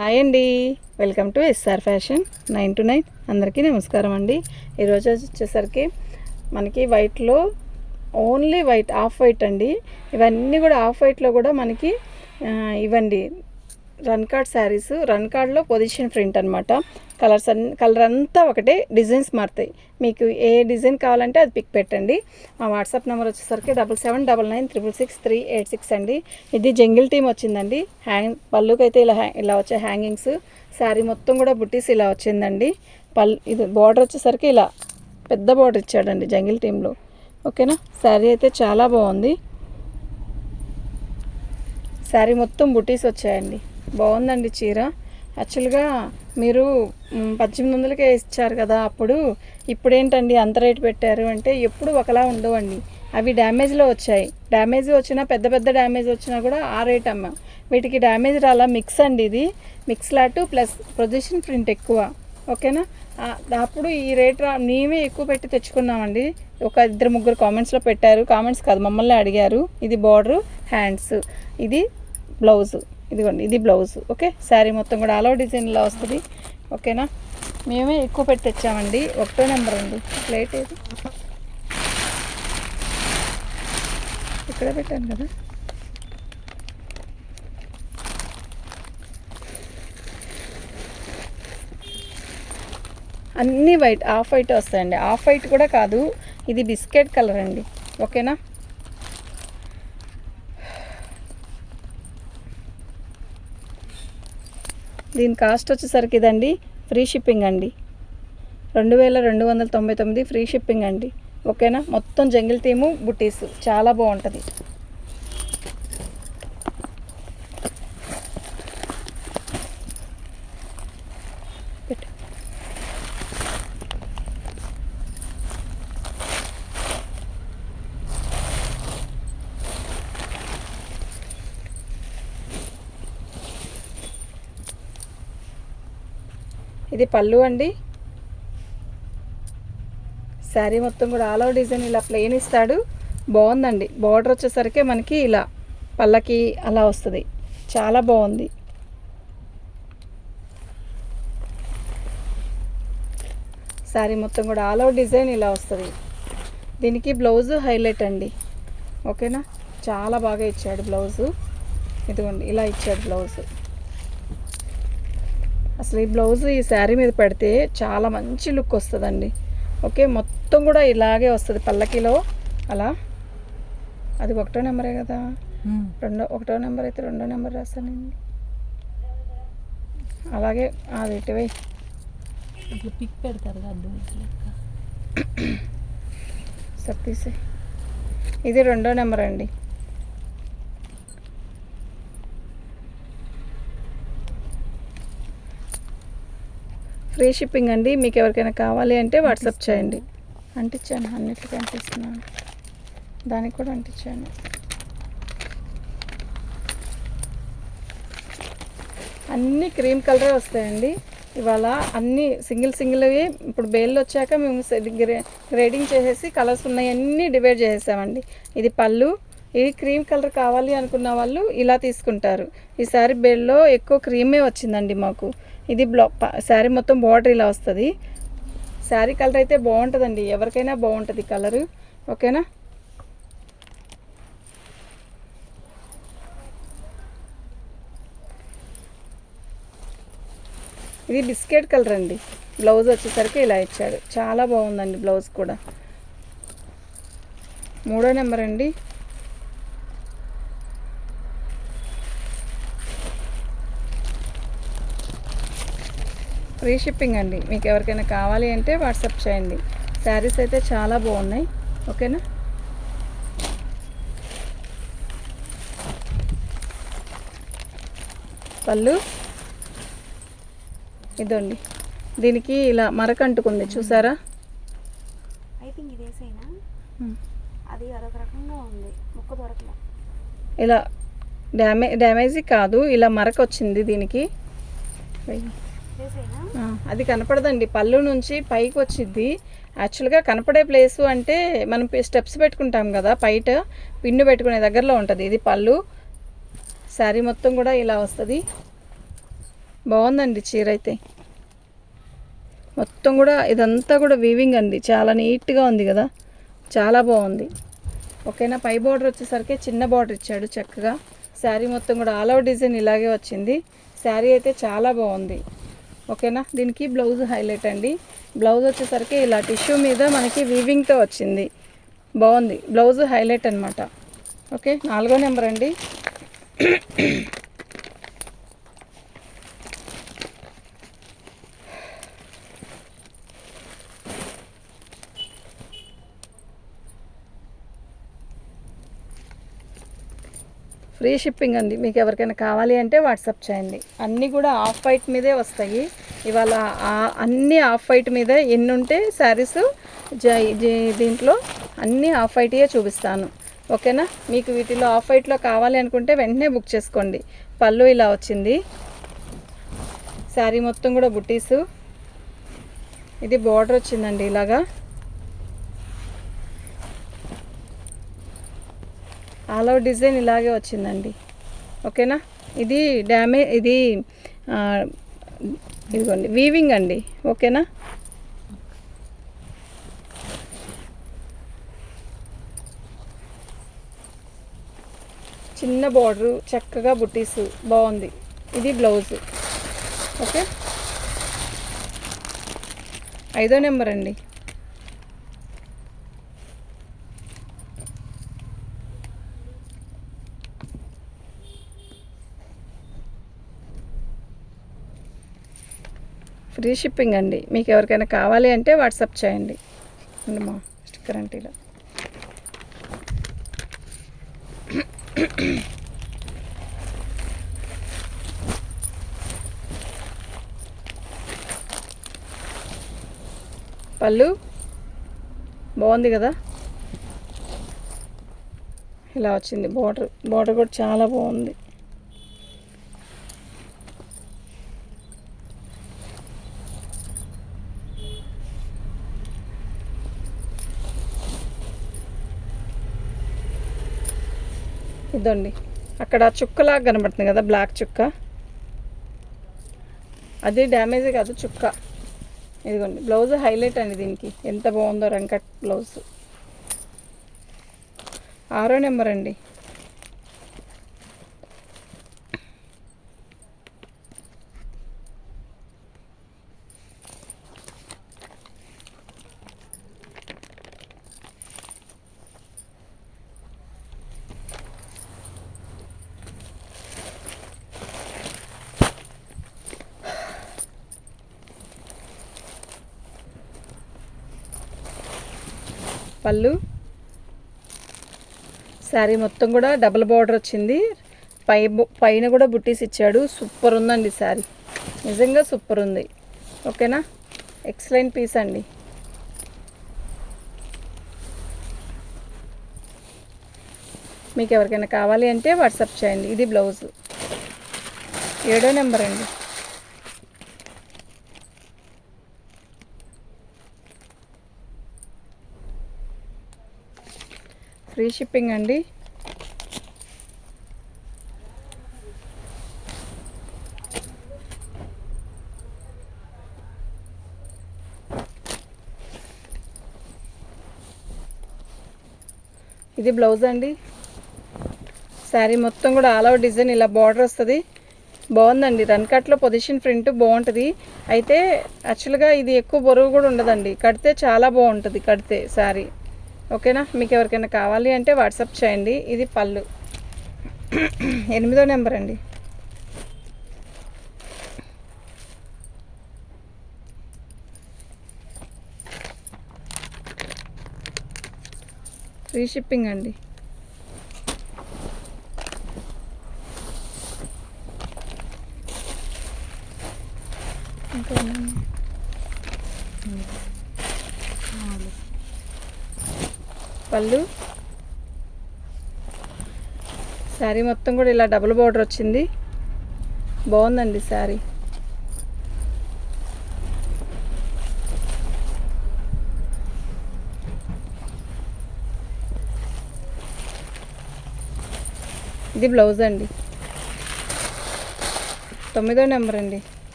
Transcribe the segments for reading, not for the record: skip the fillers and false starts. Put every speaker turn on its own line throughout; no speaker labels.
Hi అండి, welcome to SR fashion 9 to 9. అందరికీ నమస్కారం అండి. ఈరోజు వచ్చేసరికి మనకి వైట్లో ఓన్లీ వైట్, ఆఫ్ వైట్ అండి. ఇవన్నీ కూడా ఆఫ్ వైట్లో కూడా మనకి ఇవ్వండి రన్ కార్డ్ శారీస్. రన్ కార్డ్లో పొజిషన్ ప్రింట్ అనమాట. కలర్ అంతా ఒకటే, డిజైన్స్ మారుతాయి. మీకు ఏ డిజైన్ కావాలంటే అది పిక్ పెట్టండి. మా వాట్సాప్ నెంబర్ వచ్చేసరికి 7799666386 అండి. ఇది జంగిల్ టీమ్ వచ్చిందండి. పళ్ళుకి అయితే ఇలా వచ్చే హ్యాంగింగ్స్. శారీ మొత్తం కూడా బుట్టీస్ ఇలా వచ్చిందండి. ఇది బార్డర్ వచ్చేసరికి ఇలా పెద్ద బార్డర్ ఇచ్చాడండి జంగిల్ టీంలో. ఓకేనా, శారీ అయితే చాలా బాగుంది. శారీ మొత్తం బుట్టీస్ వచ్చాయండి. బాగుందండి చీర. యాక్చువల్గా మీరు 1800కే ఇచ్చారు కదా అప్పుడు, ఇప్పుడేంటండి అంత రేటు పెట్టారు అంటే ఎప్పుడు ఒకలా ఉండవండి. అవి డ్యామేజ్లో వచ్చాయి. డ్యామేజ్ వచ్చినా, పెద్ద పెద్ద డ్యామేజ్ వచ్చినా కూడా ఆ రేట్ అమ్మాం. వీటికి డ్యామేజ్ రాలా, మిక్స్ అండి. ఇది mix lot plus position print ఎక్కువ. ఓకేనా, అప్పుడు ఈ రేట్ మేమే ఎక్కువ పెట్టి తెచ్చుకున్నామండి. ఒక 2-3 కామెంట్స్లో పెట్టారు. కామెంట్స్ కాదు, మమ్మల్ని అడిగారు. ఇది బార్డరు, హ్యాండ్స్, ఇది బ్లౌజు. ఇదిగోండి, ఇది బ్లౌజ్. ఓకే, శారీ మొత్తం కూడా ఆల్ ఓవర్ డిజైన్లో వస్తుంది. ఓకేనా, మేమే ఎక్కువ పెట్టి తెచ్చామండి. 1వ నెంబర్ అండి. ప్లేట్ ఏది ఇక్కడ పెట్టాను కదా. అన్నీ వైట్, ఆఫ్ వైట్ వస్తాయండి. ఆఫ్ వైట్ కూడా కాదు, ఇది బిస్కెట్ కలర్ అండి. ఓకేనా, దీని కాస్ట్ వచ్చేసరికి ఇదండి, ఫ్రీ షిప్పింగ్ అండి. 2299 ఫ్రీ షిప్పింగ్ అండి. ఓకేనా, మొత్తం జంగిల్ టీము బుటీస్ చాలా బాగుంటుంది. ఇది పళ్ళు అండి. శారీ మొత్తం కూడా ఆల్ ఓవర్ డిజైన్ ఇలా ప్లెయిన్ ఇస్తాడు. బాగుందండి. బార్డర్ వచ్చేసరికి మనకి ఇలా పళ్ళకి అలా వస్తుంది. చాలా బాగుంది. శారీ మొత్తం కూడా ఆల్ ఓవర్ డిజైన్ ఇలా వస్తుంది. దీనికి బ్లౌజు హైలైట్ అండి. ఓకేనా, చాలా బాగా ఇచ్చాడు బ్లౌజు. ఇదిగోండి, ఇలా ఇచ్చాడు బ్లౌజు. అసలు ఈ బ్లౌజ్ ఈ శారీ మీద పెడితే చాలా మంచి లుక్ వస్తుందండి. ఓకే, మొత్తం కూడా ఇలాగే వస్తుంది పల్లకిలో అలా. అది 1వ నెంబరే కదా. 1వ నెంబర్ అయితే 2వ నెంబర్ రాస్తానండి. అలాగే అది ఇటువై
ఇట్లా పిక్ పెడతారు కదా.
సరే తీసే. ఇది 2వ నెంబర్ అండి. ఫ్రీ షిప్పింగ్ అండి. మీకు ఎవరికైనా కావాలి అంటే వాట్సాప్ చేయండి. అంటించాను, అన్నిటికీ అంటిస్తున్నాను. దానికి కూడా అంటించాను. అన్నీ క్రీమ్ కలరే వస్తాయండి. ఇవాళ అన్నీ సింగిల్వి. ఇప్పుడు బేళ్ళు వచ్చాక మేము గ్రేడింగ్ చేసేసి కలర్స్ ఉన్నాయన్నీ డివైడ్ చేసేసామండి. ఇది పళ్ళు. ఇది క్రీమ్ కలర్ కావాలి అనుకున్న వాళ్ళు ఇలా తీసుకుంటారు. ఈసారి బేల్లో ఎక్కువ క్రీమే వచ్చిందండి మాకు. ఇది శారీ మొత్తం బార్డర్ ఇలా వస్తుంది. శారీ కలర్ అయితే బాగుంటుందండి, ఎవరికైనా బాగుంటుంది కలరు. ఓకేనా, ఇది బిస్కెట్ కలర్ అండి. బ్లౌజ్ వచ్చేసరికి ఇలా ఇచ్చాడు. చాలా బాగుందండి బ్లౌజ్ కూడా. 3వ నెంబర్ అండి. ఫ్రీ షిప్పింగ్ అండి. మీకు ఎవరికైనా కావాలి అంటే వాట్సాప్ చేయండి. శారీస్ అయితే చాలా బాగున్నాయి. ఓకేనా, పళ్ళు ఇదండి. దీనికి ఇలా మరక అంటుకుంది చూసారా. ఇలా డ్యామేజ్ కాదు, ఇలా మరక వచ్చింది దీనికి. అది కనపడదండి, పళ్ళు నుంచి పైకి వచ్చింది. యాక్చువల్గా కనపడే ప్లేసు అంటే మనం స్టెప్స్ పెట్టుకుంటాం కదా, పైట పిన్ను పెట్టుకునే దగ్గరలో ఉంటుంది. ఇది పళ్ళు. శారీ మొత్తం కూడా ఇలా వస్తుంది. బాగుందండి చీర అయితే. మొత్తం కూడా ఇదంతా కూడా వీవింగ్ అండి, చాలా నీట్గా ఉంది కదా, చాలా బాగుంది. ఓకేనా. పై బార్డర్ వచ్చేసరికి చిన్న బార్డర్ ఇచ్చాడు చక్కగా. శారీ మొత్తం కూడా ఆల్ ఓవర్ డిజైన్ ఇలాగే వచ్చింది. శారీ అయితే చాలా బాగుంది. ఓకేనా. దీనికి బ్లౌజ్ హైలైట్ అండి. బ్లౌజ్ వచ్చేసరికి ఇలా టిష్యూ మీద మనకి వీవింగ్తో వచ్చింది, బాగుంది. బ్లౌజ్ హైలైట్ అనమాట. ఓకే. 4వ నెంబర్ అండి. ఫ్రీ షిప్పింగ్ అండి. మీకు ఎవరికైనా కావాలి అంటే వాట్సాప్ చేయండి. అన్నీ కూడా ఆఫ్ వైట్ మీదే వస్తాయి ఇవాళ. అన్నీ ఆఫ్ వైట్ మీదే ఎన్ని ఉంటే శారీస్ దీంట్లో అన్నీ ఆఫ్ వైట్యే చూపిస్తాను. ఓకేనా. మీకు వీటిలో ఆఫ్ వైట్లో కావాలి అనుకుంటే వెంటనే బుక్ చేసుకోండి. పళ్ళు ఇలా వచ్చింది, శారీ మొత్తం కూడా బుట్టీసు. ఇది బార్డర్ వచ్చిందండి ఇలాగా, ఆల్ ఓవర్ డిజైన్ ఇలాగే వచ్చిందండి. ఓకేనా. ఇది ఇదిగోండి వీవింగ్ అండి. ఓకేనా. చిన్న బార్డరు, చక్కగా బుట్టీసు, బాగుంది. ఇది బ్లౌజు. ఓకే. 5వ నెంబర్ అండి. ఫ్రీ షిప్పింగ్ అండి. మీకు ఎవరికైనా కావాలి అంటే వాట్సాప్ చేయండి. మా స్టిక్కర్ అంటే ఇలా పళ్ళు బాగుంది కదా, ఇలా వచ్చింది. బార్డర్ కూడా చాలా బాగుంది. ఇదండి అక్కడ చుక్కలాగా కనబడుతుంది కదా, బ్లాక్ చుక్క, అది డ్యామేజ్ కాదు, చుక్క. ఇదిగోండి బ్లౌజ్ హైలైట్ అండి. దీనికి ఎంత బాగుందో రంకట్ బ్లౌజ్. 6వ నెంబర్ అండి. పళ్ళు, శారీ మొత్తం కూడా డబుల్ బార్డర్ వచ్చింది. పైన కూడా బుట్టీస్ ఇచ్చాడు. సూపర్ ఉందండి శారీ, నిజంగా సూపర్ ఉంది. ఓకేనా. ఎక్సలెంట్ పీస్ అండి. మీకు ఎవరికైనా కావాలి అంటే వాట్సాప్ చేయండి. ఇది బ్లౌజ్. 7వ నెంబర్ అండి. ఫ్రీ షిప్పింగ్ అండి. ఇది బ్లౌజ్ అండి. శారీ మొత్తం కూడా ఆల్ ఓవర్ డిజైన్ ఇలా బార్డర్ వస్తుంది, బాగుందండి. రన్ కట్లో పొజిషన్ ప్రింట్ బాగుంటుంది. అయితే యాక్చువల్గా ఇది ఎక్కువ బరువు కూడా ఉండదండి, కడితే చాలా బాగుంటుంది కడితే శారీ. ఓకేనా. మీకు ఎవరికైనా కావాలి అంటే వాట్సాప్ చేయండి. ఇది పళ్ళు. 8వ నెంబర్ అండి. ఫ్రీ షిప్పింగ్ అండి. పళ్ళు, శారీ మొత్తం కూడా ఇలా డబుల్ బార్డర్ వచ్చింది, బాగుందండి శారీ. ఇది బ్లౌజ్ అండి. 9వ నెంబర్ అండి.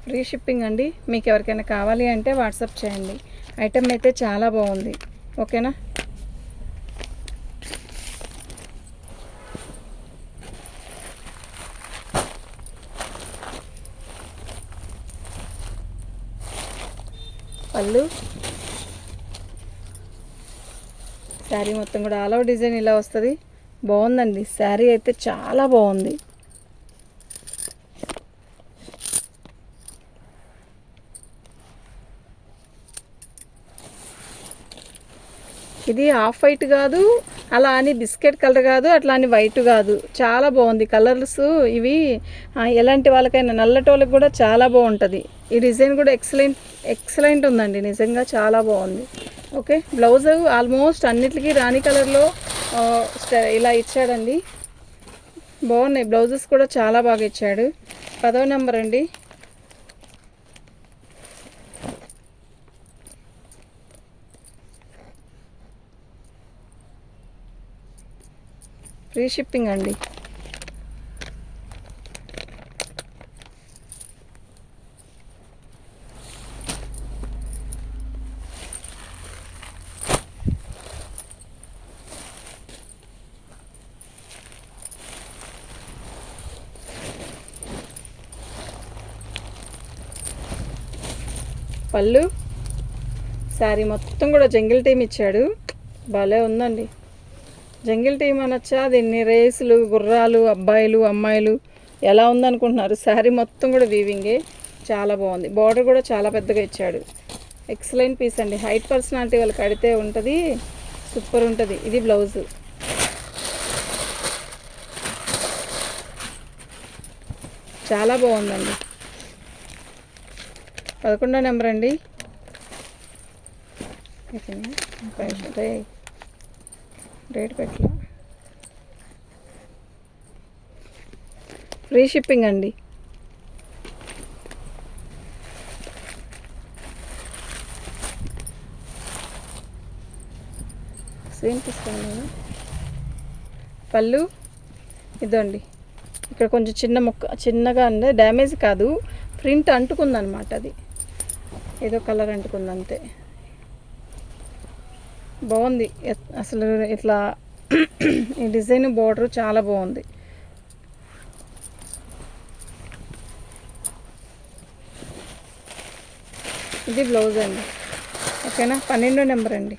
ఫ్రీ షిప్పింగ్ అండి. మీకు ఎవరికైనా కావాలి అంటే వాట్సాప్ చేయండి. ఐటెం అయితే చాలా బాగుంది. ఓకేనా. పళ్ళు, శారీ మొత్తం కూడా ఆల్ ఓవర్ డిజైన్ ఇలా వస్తుంది. బాగుందండి. శారీ అయితే చాలా బాగుంది. ఇది ఆఫ్ వైట్ కాదు, అలా అని బిస్కెట్ కలర్ కాదు, అట్లా అని వైట్ కాదు. చాలా బాగుంది కలర్స్ ఇవి. ఎలాంటి వాళ్ళకైనా నల్లటోళ్ళకి కూడా చాలా బాగుంటుంది. ఈ డిజైన్ కూడా ఎక్సలెంట్ ఉందండి. నిజంగా చాలా బాగుంది. ఓకే. బ్లౌజ్ ఆల్మోస్ట్ అన్నిటికీ రాణి కలర్లో ఇలా ఇచ్చాడండి. బాగున్నాయి. బ్లౌజెస్ కూడా చాలా బాగా ఇచ్చాడు. 10వ నెంబర్ అండి. ఫ్రీ షిప్పింగ్ అండి. పళ్ళు, శారీ మొత్తం కూడా జంగిల్ టీమ్ ఇచ్చాడు. భలే ఉందండి. జంగిల్ టీమ్ అనొచ్చా దీన్ని? రేసులు, గుర్రాలు, అబ్బాయిలు, అమ్మాయిలు ఎలా ఉందనుకుంటున్నారు? శారీ మొత్తం కూడా వీవింగే. చాలా బాగుంది. బార్డర్ కూడా చాలా పెద్దగా ఇచ్చాడు. ఎక్సలెంట్ పీస్ అండి. హైట్ పర్సనాలిటీ వాళ్ళు కడితే ఉంటుంది. సూపర్ ఉంటుంది. ఇది బ్లౌజు. చాలా బాగుందండి. 11వ నెంబర్ అండి. రేట్ పెట్టలా. ఫ్రీ షిప్పింగ్ అండి. సేమ్ తీసుకోండి. పళ్ళు ఇదండి. ఇక్కడ కొంచెం చిన్నగా ఉంది. డ్యామేజ్ కాదు, ప్రింట్ అంటుకుందనమాట. అది ఏదో కలర్ అంటుకుంది అంతే. బాగుంది అసలు. ఇట్లా ఈ డిజైన్ బార్డర్ చాలా బాగుంది. ఇది బ్లౌజ్ అండి. ఓకేనా. 12వ నెంబర్ అండి.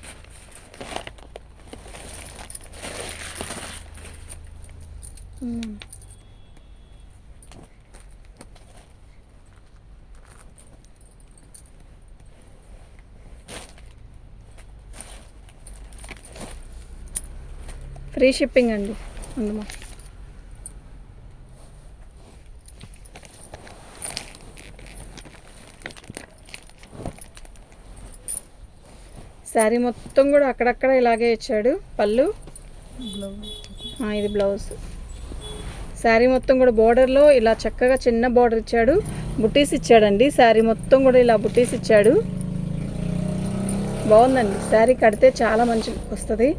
ఫ్రీ షిప్పింగ్ అండి. అందుమా శారీ మొత్తం కూడా అక్కడక్కడ ఇలాగే ఇచ్చాడు. పళ్ళు, ఇది బ్లౌజ్. శారీ మొత్తం కూడా బోర్డర్లో ఇలా చక్కగా చిన్న బోర్డర్ ఇచ్చాడు. బుటీస్ ఇచ్చాడండి. శారీ మొత్తం కూడా ఇలా బుటీస్ ఇచ్చాడు. బాగుందండి. శారీ కడితే చాలా మంచి వస్తుంది.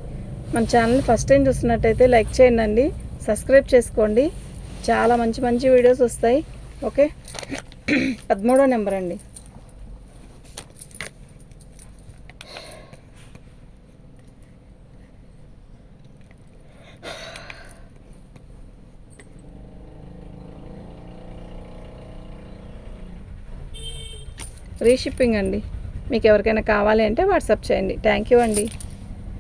మన ఛానల్ని ఫస్ట్ టైం చూస్తున్నట్టయితే లైక్ చేయండి, సబ్స్క్రైబ్ చేసుకోండి. చాలా మంచి మంచి వీడియోస్ వస్తాయి. ఓకే. 13వ నెంబర్ అండి. ఫ్రీ షిప్పింగ్ అండి. మీకు ఎవరికైనా కావాలి అంటే వాట్సాప్ చేయండి. థ్యాంక్ యూ అండి.